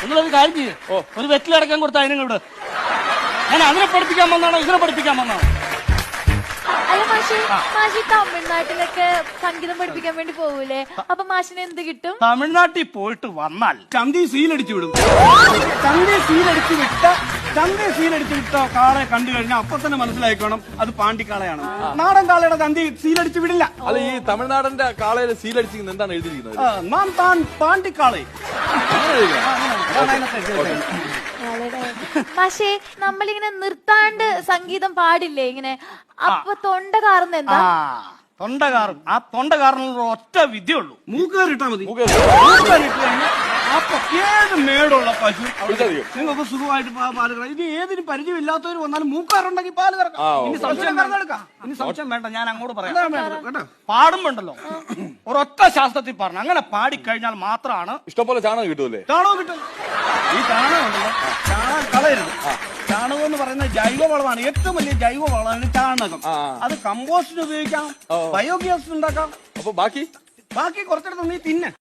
നിങ്ങളൊരു കാര്യം ചെയ്യും, ഒരു വെറ്റിലടക്കം കൊടുത്ത അതിനോട് ഞാൻ അതിനെ പഠിപ്പിക്കാൻ വന്നാണോ ഇതിനെ പഠിപ്പിക്കാൻ വന്നാണോ? അല്ല മാഷി, മാഷി തമിഴ്നാട്ടിലൊക്കെ സംഗീതം പഠിപ്പിക്കാൻ വേണ്ടി പോകൂലേ? അപ്പൊ മാഷിന് എന്ത് കിട്ടും? തമിഴ്നാട്ടിൽ പോയിട്ട് വന്നാൽ ചന്തി സീലടിച്ചു വിടും. ചന്തി സീലടിച്ച് വിട്ട കാളെ കണ്ടു കഴിഞ്ഞാൽ അപ്പൊ തന്നെ മനസ്സിലായിക്കോണം അത് പാണ്ടിക്കാളയാണ്. നാടൻ കാളയുടെ ചന്തി സീലടിച്ച് വിടില്ല. അല്ല, ഈ തമിഴ്നാടിന്റെ കാളയിൽ സീലടിച്ചിരിക്കുന്നത് എന്താണ് എഴുതിയിരിക്കുന്നത്? നാം താൻ പാണ്ടിക്കാളെ. പക്ഷേ നമ്മളിങ്ങനെ നിർത്താണ്ട് സംഗീതം പാടില്ലേ ഇങ്ങനെ? അപ്പൊ തൊണ്ട കാർന്ന് എന്താ? തൊണ്ട കാറും. ആ തൊണ്ട കാറിനുള്ള ഒറ്റ വിദ്യയുള്ളൂ, മൂക്കേറിട്ടാ മതി. അപ്പൊ ഏത് മേടുള്ള പശു നിങ്ങൾക്ക് സുഖമായിട്ട് പാല് കറക്കാം. ഇത് ഏതിനും പരിചയമില്ലാത്തവർ വന്നാലും മൂക്കാറുണ്ടെങ്കിൽ പാല് കറക്കാം. ഇനി സംശയം കറന്നെടുക്കാം. ഇനി സംശയം വേണ്ട, ഞാൻ അങ്ങോട്ട് പറയാം കേട്ടോ. പാടുമ്പോണ്ടല്ലോ ഒരൊറ്റ ശാസ്ത്രത്തിൽ പറഞ്ഞു, അങ്ങനെ പാടിക്കഴിഞ്ഞാൽ മാത്രമാണ് ഇഷ്ടംപോലെ ചാണകം കിട്ടുമല്ലേ? ചാണകം കിട്ടും. ഈ ചാണകം ഉണ്ടല്ലോ, ചാണകം കളയരുത്. ചാണകം എന്ന് പറയുന്നത് ജൈവവളമാണ്. ഏറ്റവും വലിയ ജൈവവളമാണ് ചാണകം. അത് കമ്പോസ്റ്റിന് ഉപയോഗിക്കാം, ബയോഗ്യാസ് ഉണ്ടാക്കാം. അപ്പൊ ബാക്കി കുറച്ചെടുത്ത് നീ തിന്നെ.